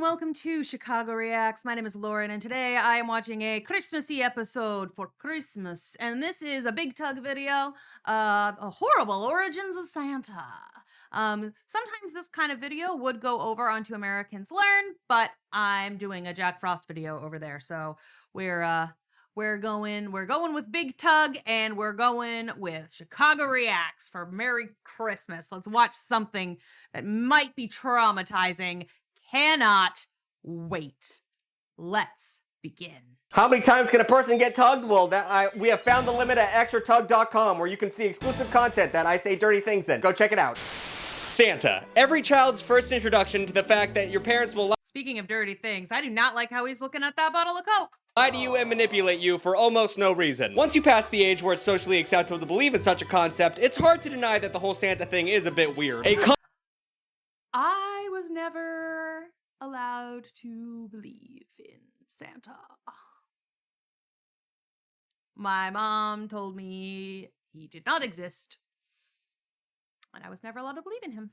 and welcome to Chicago Reacts. My name is Lauren, and today I am watching a Christmassy episode for Christmas. And this is a big Tugg video, a horrible origins of Santa. Sometimes this kind of video would go over onto Americans Learn, but I'm doing a Jack Frost video over there, so we're going with Big Tugg, and we're going with Chicago Reacts for Merry Christmas. Let's watch something that might be traumatizing. Cannot wait. Let's begin. How many times can a person get tugged? Well, we have found the limit at extratugg.com, where you can see exclusive content that I say dirty things in. Go check it out. Santa. Every child's first introduction to the fact that your parents will Speaking of dirty things, I do not like how he's looking at that bottle of Coke. lie to you and manipulate you for almost no reason. Once you pass the age where it's socially acceptable to believe in such a concept, it's hard to deny that the whole Santa thing is a bit weird. I was never allowed to believe in Santa. My mom told me he did not exist, and I was never allowed to believe in him.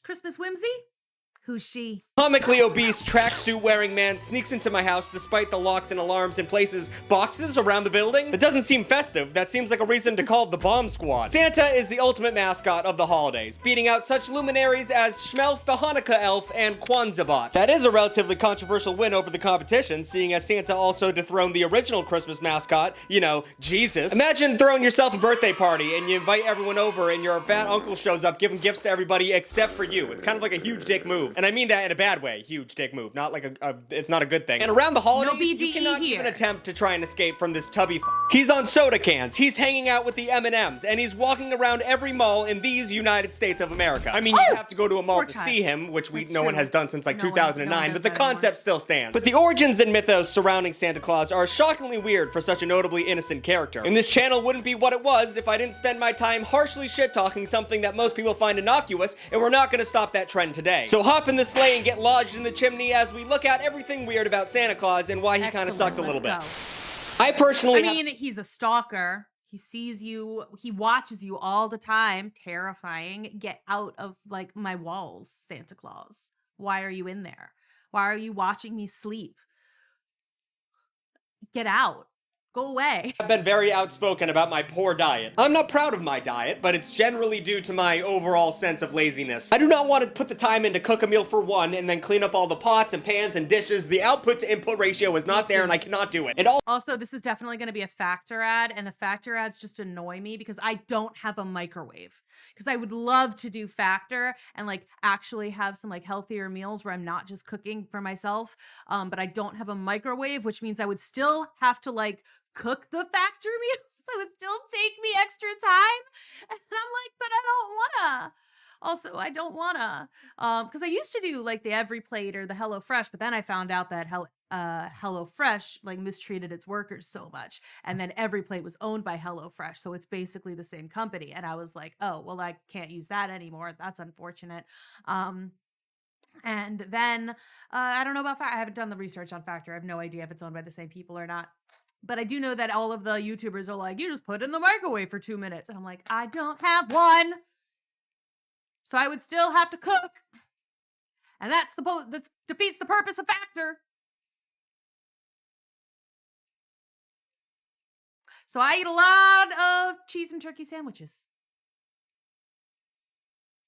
Christmas whimsy? Who's she? Comically obese tracksuit-wearing man sneaks into my house despite the locks and alarms and places boxes around the building. That doesn't seem festive. That seems like a reason to call it the Bomb Squad. Santa is the ultimate mascot of the holidays, beating out such luminaries as Schmelf the Hanukkah Elf and Kwanzaa. That is a relatively controversial win over the competition, seeing as Santa also dethroned the original Christmas mascot, you know, Jesus. Imagine throwing yourself a birthday party and you invite everyone over and your fat uncle shows up giving gifts to everybody except for you. It's kind of like a huge dick move. And I mean that in a bad way, huge dick move, not like it's not a good thing. And around the holidays, no BDE you cannot here. even attempt to try and escape from this tubby He's on soda cans, he's hanging out with the M&Ms, and he's walking around every mall in these United States of America. I mean, you have to go to a mall to see him, which no one has done since like 2009, but the concept still stands. But the origins and mythos surrounding Santa Claus are shockingly weird for such a notably innocent character. And this channel wouldn't be what it was if I didn't spend my time harshly shit-talking something that most people find innocuous, and we're not gonna stop that trend today. So hop in the sleigh and get lodged in the chimney as we look at everything weird about Santa Claus and why he kind of sucks a little bit. I mean, he's a stalker. He sees you, he watches you all the time. Terrifying. Get out of, like, my walls, Santa Claus. Why are you in there? Why are you watching me sleep? Get out. Go away. I've been very outspoken about my poor diet. I'm not proud of my diet, but it's generally due to my overall sense of laziness. I do not want to put the time in to cook a meal for one and then clean up all the pots and pans and dishes. The output to input ratio is not there and I cannot do it. Also, this is definitely going to be a Factor ad, and the Factor ads just annoy me because I don't have a microwave. Because I would love to do Factor and like actually have some like healthier meals where I'm not just cooking for myself, but I don't have a microwave, which means I would still have to like cook the Factor meals. So it would still take me extra time. And I'm like, but I don't wanna. Also, I don't wanna. Because I used to do like the Every Plate or the HelloFresh, but then I found out that HelloFresh like mistreated its workers so much. And then Every Plate was owned by HelloFresh. So it's basically the same company. And I was like, oh, well, I can't use that anymore. That's unfortunate. And then I don't know about Factor. I haven't done the research on Factor. I have no idea if it's owned by the same people or not. But I do know that all of the YouTubers are like, you just put it in the microwave for 2 minutes. And I'm like, I don't have one. So I would still have to cook. And that defeats the purpose of Factor. So I eat a lot of cheese and turkey sandwiches.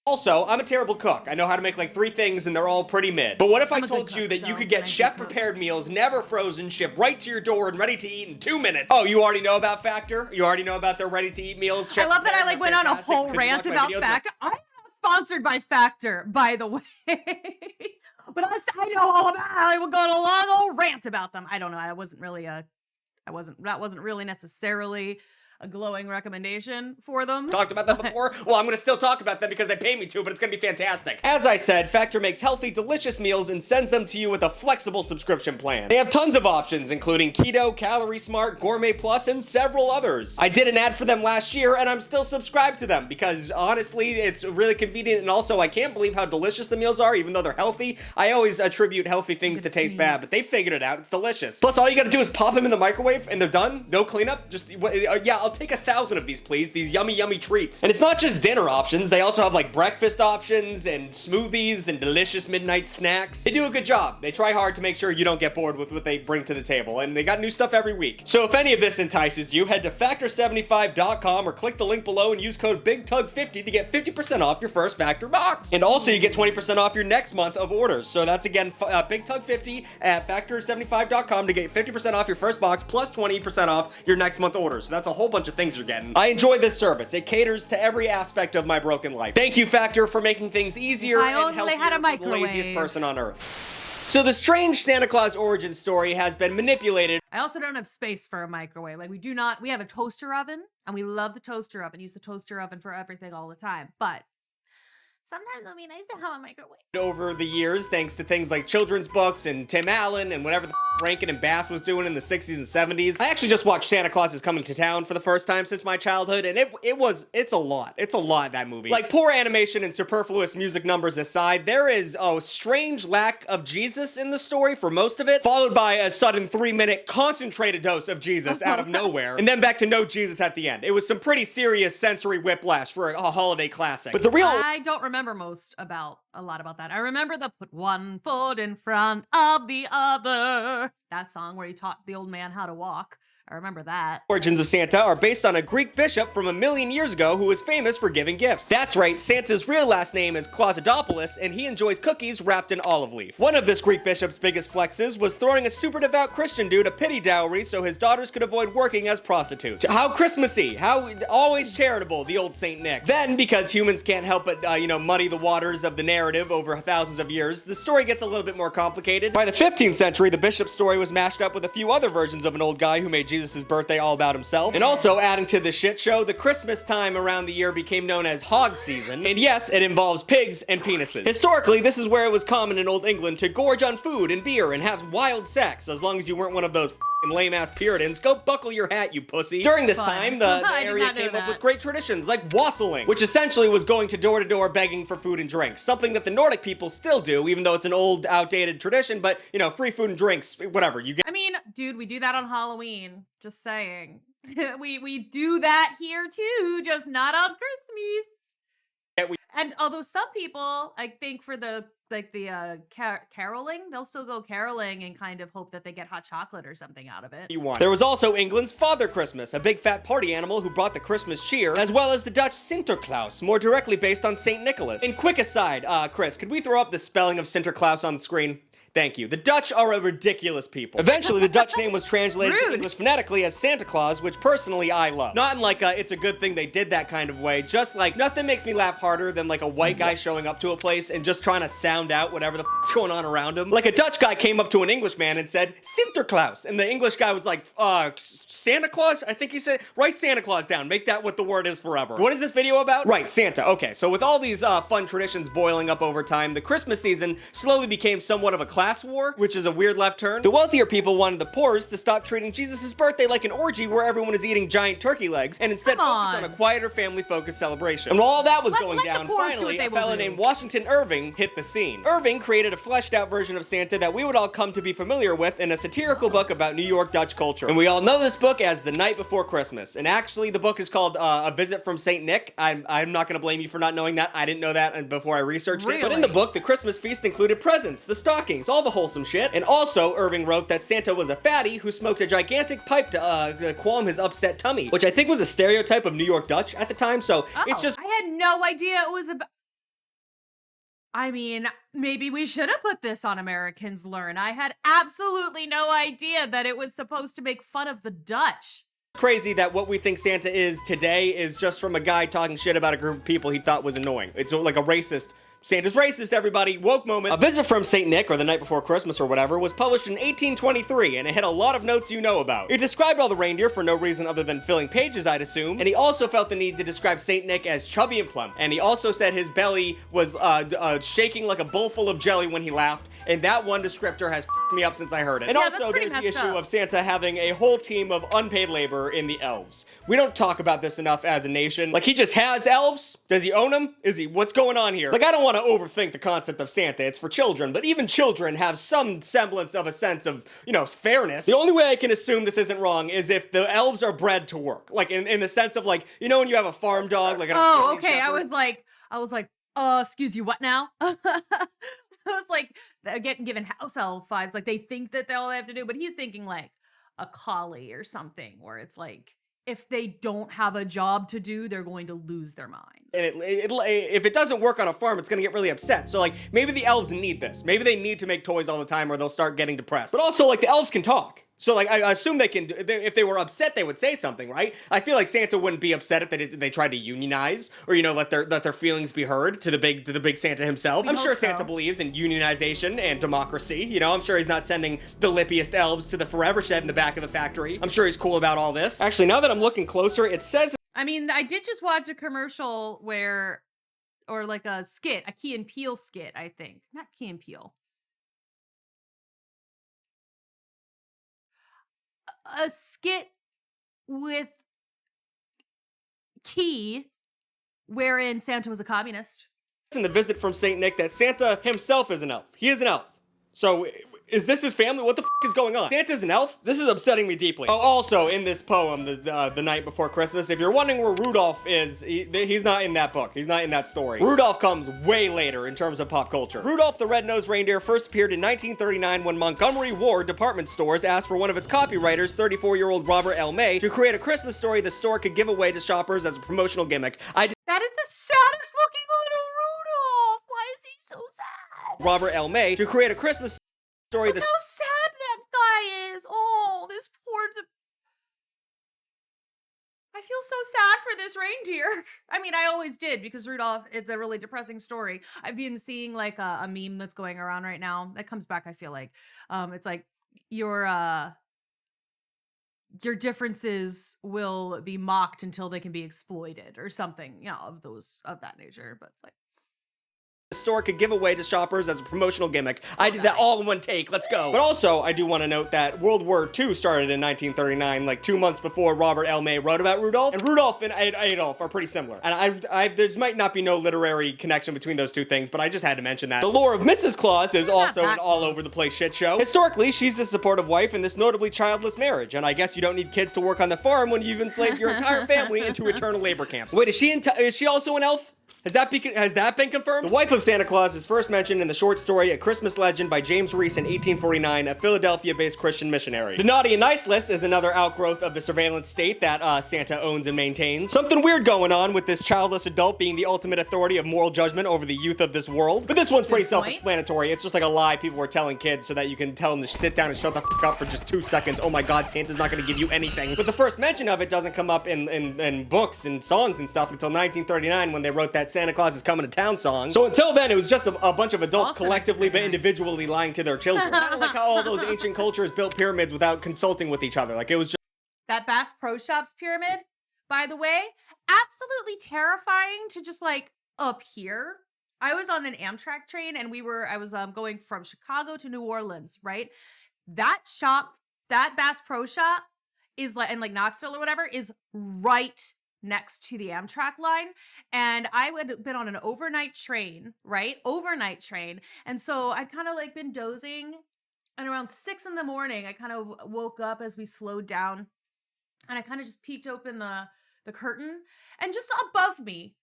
Also, I'm a terrible cook. I know how to make like 3 things and they're all pretty mid. But what if I told you that you could get chef-prepared meals, never frozen, shipped right to your door and ready to eat in 2 minutes? Oh, you already know about Factor? You already know about their ready-to-eat meals? I love that I like went on a whole rant about Factor. I'm not sponsored by Factor, by the way. But I know all about it. I will go on a long old rant about them. I don't know. That wasn't really necessarily a glowing recommendation for them. Talked about that before? Well, I'm gonna still talk about them because they pay me to, but it's gonna be fantastic. As I said, Factor makes healthy, delicious meals and sends them to you with a flexible subscription plan. They have tons of options, including Keto, Calorie Smart, Gourmet Plus, and several others. I did an ad for them last year, and I'm still subscribed to them because, honestly, it's really convenient, and also, I can't believe how delicious the meals are, even though they're healthy. I always attribute healthy things to taste bad, but they figured it out. It's delicious. Plus, all you gotta do is pop them in the microwave, and they're done. No cleanup. Just, yeah, I'll I'll take 1,000 of these, please. These yummy, yummy treats. And it's not just dinner options. They also have like breakfast options and smoothies and delicious midnight snacks. They do a good job. They try hard to make sure you don't get bored with what they bring to the table. And they got new stuff every week. So if any of this entices you, head to factor75.com or click the link below and use code BIGTUG50 to get 50% off your first Factor box. And also you get 20% off your next month of orders. So that's again, BIGTUG50 at factor75.com to get 50% off your first box plus 20% off your next month orders. So that's a whole bunch of things you're getting. I enjoy this service. It caters to every aspect of my broken life. Thank you, Factor, for making things easier I and only healthier had a for the microwave. laziest person on earth. So the strange Santa Claus origin story has been manipulated. I also don't have space for a microwave. Like we have a toaster oven and we love the toaster oven, use the toaster oven for everything all the time. But sometimes it'll be nice to have a microwave. Over the years, thanks to things like children's books and Tim Allen and whatever the Rankin and Bass was doing in the 60s and 70s. I actually just watched Santa Claus is Coming to Town for the first time since my childhood, and it's a lot. It's a lot, that movie. Like, poor animation and superfluous music numbers aside, there is a strange lack of Jesus in the story for most of it, followed by a sudden 3-minute concentrated dose of Jesus out of nowhere, and then back to no Jesus at the end. It was some pretty serious sensory whiplash for a holiday classic. But the real... I don't remember a lot about that. I remember the put one foot in front of the other. That song where he taught the old man how to walk. I remember that. Origins of Santa are based on a Greek bishop from 1,000,000 years ago who was famous for giving gifts. That's right, Santa's real last name is Clausidopoulos, and he enjoys cookies wrapped in olive leaf. One of this Greek bishop's biggest flexes was throwing a super devout Christian dude a pity dowry so his daughters could avoid working as prostitutes. How Christmassy, how always charitable, the old Saint Nick. Then, because humans can't help but, muddy the waters of the narrative over thousands of years, the story gets a little bit more complicated. By the 15th century, the bishop's story was mashed up with a few other versions of an old guy who made Jesus' birthday all about himself. And also, adding to the shit show, the Christmas time around the year became known as hog season. And yes, it involves pigs and penises. Historically, this is where it was common in Old England to gorge on food and beer and have wild sex, as long as you weren't one of those lame-ass Puritans. Go buckle your hat, you pussy. During this time, the area came up with great traditions like wassailing, which essentially was going to door begging for food and drinks. Something that the Nordic people still do, even though it's an old, outdated tradition, but, free food and drinks, whatever. You get. I mean, dude, we do that on Halloween. Just saying. we do that here too, just not on Christmas. And although some people, I think for the caroling, they'll still go caroling and kind of hope that they get hot chocolate or something out of it. There was also England's Father Christmas, a big fat party animal who brought the Christmas cheer, as well as the Dutch Sinterklaas, more directly based on St. Nicholas. And quick aside, Chris, could we throw up the spelling of Sinterklaas on the screen? Thank you. The Dutch are a ridiculous people. Eventually, the Dutch name was translated to English phonetically as Santa Claus, which personally I love. Not in like a it's a good thing they did that kind of way, just like nothing makes me laugh harder than like a white guy showing up to a place and just trying to sound out whatever the f***'s going on around him. Like a Dutch guy came up to an Englishman and said, Sinterklaas, and the English guy was like, Santa Claus? I think he said, write Santa Claus down, make that what the word is forever. What is this video about? Right, Santa. Okay, so with all these fun traditions boiling up over time, the Christmas season slowly became somewhat of a class war, which is a weird left turn. The wealthier people wanted the poorest to stop treating Jesus' birthday like an orgy where everyone is eating giant turkey legs and instead focus on a quieter, family-focused celebration. And while all that was going down, finally, a fella named Washington Irving hit the scene. Irving created a fleshed-out version of Santa that we would all come to be familiar with in a satirical book about New York Dutch culture. And we all know this book as The Night Before Christmas. And actually, the book is called A Visit from St. Nick. I'm not going to blame you for not knowing that. I didn't know that before I researched it. But in the book, the Christmas feast included presents, the stockings, all the wholesome shit. And also, Irving wrote that Santa was a fatty who smoked a gigantic pipe to calm his upset tummy, which I think was a stereotype of New York Dutch at the time, so it's just... I had no idea it was about... I mean, maybe we should have put this on Americans Learn. I had absolutely no idea that it was supposed to make fun of the Dutch. Crazy that what we think Santa is today is just from a guy talking shit about a group of people he thought was annoying. It's like a racist... Santa's racist, everybody. Woke moment. A Visit from St. Nick, or The Night Before Christmas, or whatever, was published in 1823, and it had a lot of notes you know about. It described all the reindeer for no reason other than filling pages, I'd assume, and he also felt the need to describe St. Nick as chubby and plump, and he also said his belly was shaking like a bowl full of jelly when he laughed, and that one descriptor has f***ed me up since I heard it. And Yeah, that's also, pretty there's the messed issue up. of Santa having a whole team of unpaid labor in the elves. We don't talk about this enough as a nation. Like, he just has elves? Does he own them? What's going on here? Like, I don't want to overthink the concept of Santa. It's for children, but even children have some semblance of a sense of, fairness. The only way I can assume this isn't wrong is if the elves are bred to work. Like, in the sense of, like, when you have a farm dog, like an Oh, Australian okay. Shepherd. I was like, excuse you, what now? I was like, they're getting given house elf vibes. Like, they think that all they have to do, but he's thinking like a collie or something, where it's like, if they don't have a job to do, they're going to lose their minds. And if it doesn't work on a farm, it's gonna get really upset. So, like, maybe the elves need this. Maybe they need to make toys all the time or they'll start getting depressed. But also, like, the elves can talk. So, like, I assume they can, if they were upset, they would say something, right? I feel like Santa wouldn't be upset if they tried to unionize or, let their feelings be heard to the big Santa himself. I'm sure Santa believes in unionization and democracy. I'm sure he's not sending the lippiest elves to the forever shed in the back of the factory. I'm sure he's cool about all this. Actually, now that I'm looking closer, it says... I mean, I did just watch a commercial or like a skit, a Key and Peele skit, I think. Not Key and Peele. A skit with Key wherein Santa was a communist. In the visit from Saint Nick that Santa himself is an elf. He is an elf. So, is this his family? What the f is going on? Santa's an elf? This is upsetting me deeply. Oh, also, in this poem, the night before Christmas, if you're wondering where Rudolph is, he's not in that book. He's not in that story. Rudolph comes way later in terms of pop culture. Rudolph the Red-Nosed Reindeer first appeared in 1939 when Montgomery Ward department stores asked for one of its copywriters, 34-year-old Robert L. May, to create a Christmas story the store could give away to shoppers as a promotional gimmick. That is the saddest looking little Rudolph. Why is he so sad? Robert L. May to create a Christmas story. Look how sad that guy is. Oh, this poor... I feel so sad for this reindeer. I mean, I always did, because Rudolph, it's a really depressing story. I've been seeing like a meme that's going around right now that comes back, I feel like. It's like your differences will be mocked until they can be exploited or something, of that nature. But it's like, the store could give away to shoppers as a promotional gimmick. I did that all in one take. Let's go. But also, I do want to note that World War II started in 1939, like 2 months before Robert L. May wrote about Rudolph. And Rudolph and Adolf are pretty similar. And there might not be no literary connection between those two things, but I just had to mention that. The lore of Mrs. Claus is also an all-over-the-place shit show. Historically, she's the supportive wife in this notably childless marriage. And I guess you don't need kids to work on the farm when you've enslaved your entire family into eternal labor camps. Wait, is she also an elf? Has that been confirmed? The wife of Santa Claus is first mentioned in the short story A Christmas Legend by James Reese in 1849, a Philadelphia-based Christian missionary. The Naughty and Nice list is another outgrowth of the surveillance state that Santa owns and maintains. Something weird going on with this childless adult being the ultimate authority of moral judgment over the youth of this world. But this one's pretty self-explanatory. It's just like a lie people were telling kids so that you can tell them to sit down and shut the f up for just 2 seconds. Oh my god, Santa's not gonna give you anything. But the first mention of it doesn't come up in books and songs and stuff until 1939 when they wrote that Santa Claus is Coming to Town song. So until then, it was just a bunch of adults collectively but individually lying to their children. Kind of like how all those ancient cultures built pyramids without consulting with each other. Like, it was just... That Bass Pro Shops pyramid, by the way, absolutely terrifying to just like up here. I was on an Amtrak train and I was going from Chicago to New Orleans, right? That Bass Pro Shop is like, in like Knoxville or whatever, is right next to the Amtrak line. And I had been on an overnight train, right? Overnight train. And so I'd kind of like been dozing, and around 6 a.m, I kind of woke up as we slowed down, and I kind of just peeked open the curtain, and just above me,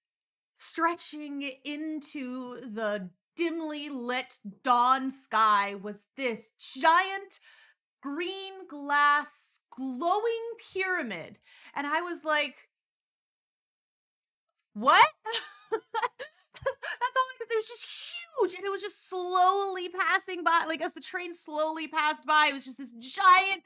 stretching into the dimly lit dawn sky, was this giant green glass glowing pyramid. And I was like, what? That's all I could say. It was just huge, and it was just slowly passing by. Like, as the train slowly passed by, it was just this giant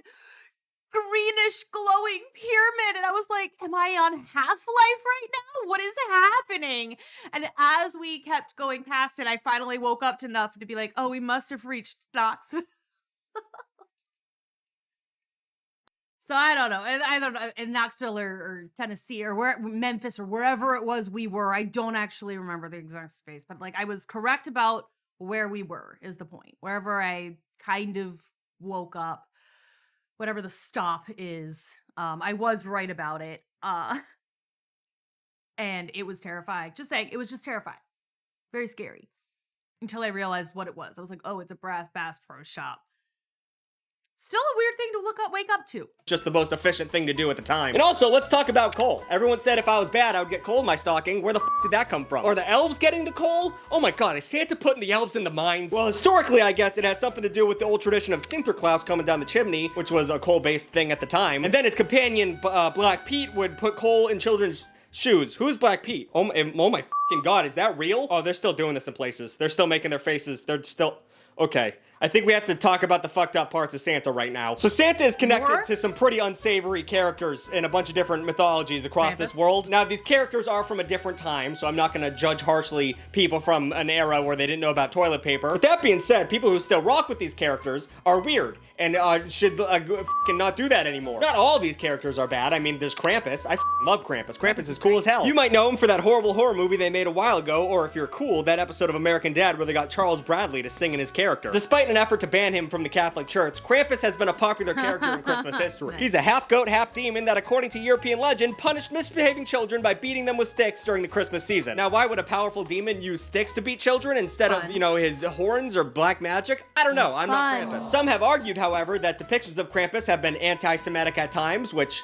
greenish glowing pyramid, and I was like, am I on Half-Life right now? What is happening? And as we kept going past it, I finally woke up enough to be like, oh, we must have reached Knoxville. So I don't know, in Knoxville or Tennessee or Memphis or wherever it was we were. I don't actually remember the exact space, but like, I was correct about where we were is the point. Wherever I kind of woke up, whatever the stop is, I was right about it. And it was terrifying. Just saying, it was just terrifying. Very scary. Until I realized what it was. I was like, oh, it's a brass Bass Pro shop. Still a weird thing to wake up to. Just the most efficient thing to do at the time. And also, let's talk about coal. Everyone said if I was bad, I would get coal in my stocking. Where the f did that come from? Are the elves getting the coal? Oh my god, is Santa putting the elves in the mines? Well, historically, I guess it has something to do with the old tradition of Sinterklaas coming down the chimney, which was a coal-based thing at the time. And then his companion, Black Pete, would put coal in children's shoes. Who's Black Pete? Oh my f***ing god, is that real? Oh, they're still doing this in places. They're still making their faces. They're still... Okay. I think we have to talk about the fucked up parts of Santa right now. So Santa is connected to some pretty unsavory characters in a bunch of different mythologies across this world. Now, these characters are from a different time, so I'm not gonna judge harshly people from an era where they didn't know about toilet paper. But that being said, people who still rock with these characters are weird and should fucking not do that anymore. Not all these characters are bad. I mean, there's Krampus. I love Krampus. Krampus is cool as hell. You might know him for that horrible horror movie they made a while ago, or if you're cool, that episode of American Dad where they got Charles Bradley to sing in his character. Despite an effort to ban him from the Catholic Church, Krampus has been a popular character in Christmas history. He's a half goat, half demon that, according to European legend, punished misbehaving children by beating them with sticks during the Christmas season. Now, why would a powerful demon use sticks to beat children instead of, you know, his horns or black magic? I don't know. I'm not Krampus. Some have argued, however, that depictions of Krampus have been anti-Semitic at times, which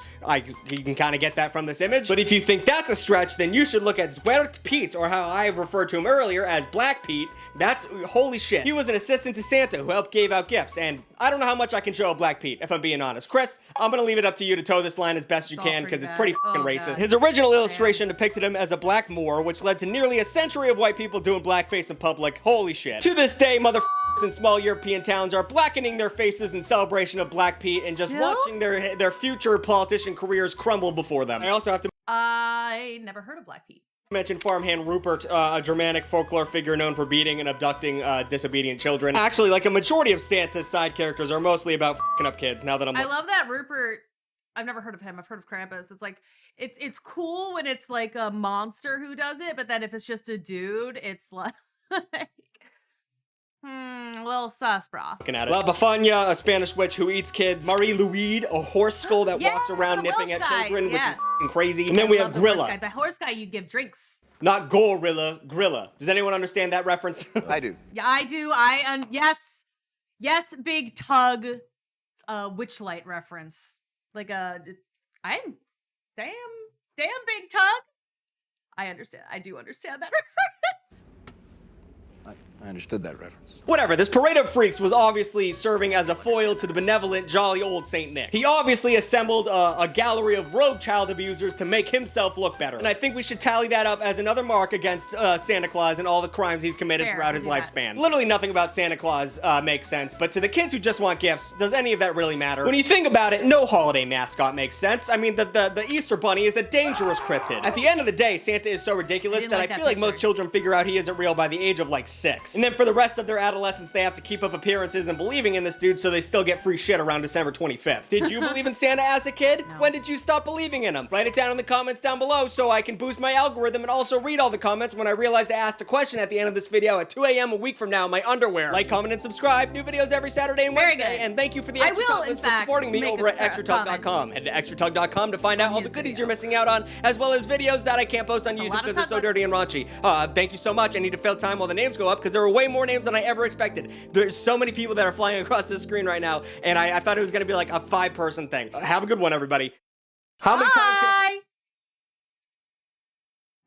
you can kind of get that from this image. But if you think that's a stretch, then you should look at Zwart Piet, or how I have referred to him earlier as Black Pete. That's holy shit. He was an assistant to Santa who helped give out gifts, and I don't know how much I can show of Black Pete, if I'm being honest. Chris, I'm gonna leave it up to you to toe this line as best you can, because it's pretty fucking racist. His original illustration depicted him as a black Moor, which led to nearly a century of white people doing blackface in public. Holy shit. To this day, motherfuckers in small European towns are blackening their faces in celebration of Black Pete and just watching their future politician careers crumble before them. I also have to... I never heard of Black Pete. Mentioned farmhand Rupert, a Germanic folklore figure known for beating and abducting disobedient children. Actually, like a majority of Santa's side characters are mostly about f***ing up kids, now that I'm... I love that Rupert... I've never heard of him. I've heard of Krampus. It's like, it's cool when it's like a monster who does it, but then if it's just a dude, it's like... a little sus, brah. La Bafania, a Spanish witch who eats kids. Marie Louise, a horse skull that walks around nipping at children, which is crazy. And then we have Grilla. The horse guy you give drinks. Not gorilla, Grilla. Does anyone understand that reference? I do. Yeah, I do. Yes. Yes, big Tugg. It's a Witchlight reference. Like damn big Tugg. I understand. I do understand that reference. I understood that reference. Whatever, this parade of freaks was obviously serving as a foil to the benevolent, jolly old Saint Nick. He obviously assembled a gallery of rogue child abusers to make himself look better. And I think we should tally that up as another mark against Santa Claus and all the crimes he's committed throughout his lifespan. Literally nothing about Santa Claus makes sense, but to the kids who just want gifts, does any of that really matter? When you think about it, no holiday mascot makes sense. I mean, the Easter Bunny is a dangerous cryptid. At the end of the day, Santa is so ridiculous that I feel like most children figure out he isn't real by the age of like 6. And then for the rest of their adolescence, they have to keep up appearances and believing in this dude so they still get free shit around December 25th. Did you believe in Santa as a kid? No. When did you stop believing in him? Write it down in the comments down below so I can boost my algorithm and also read all the comments when I realized I asked a question at the end of this video at 2 a.m. a week from now in my underwear. Like, comment, and subscribe. New videos every Saturday and Wednesday. And thank you for the extra Tugg for supporting me over at extratugg.com. Head to extratugg.com to find out all the goodies you're missing out on, as well as videos that I can't post on YouTube because they're so dirty and raunchy. Thank you so much. I need to fill time while the names go up because there were way more names than I ever expected. There's so many people that are flying across this screen right now, and I thought it was gonna be like a 5-person thing. Have a good one, everybody. How many times?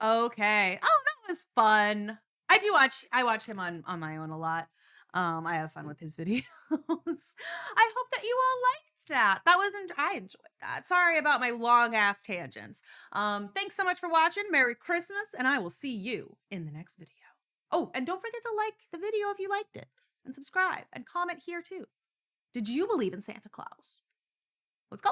Okay. Oh, that was fun. I watch him on my own a lot. I have fun with his videos. I hope that you all liked that. I enjoyed that. Sorry about my long ass tangents. Thanks so much for watching. Merry Christmas, and I will see you in the next video. Oh, and don't forget to like the video if you liked it, and subscribe, and comment here too. Did you believe in Santa Claus? Let's go.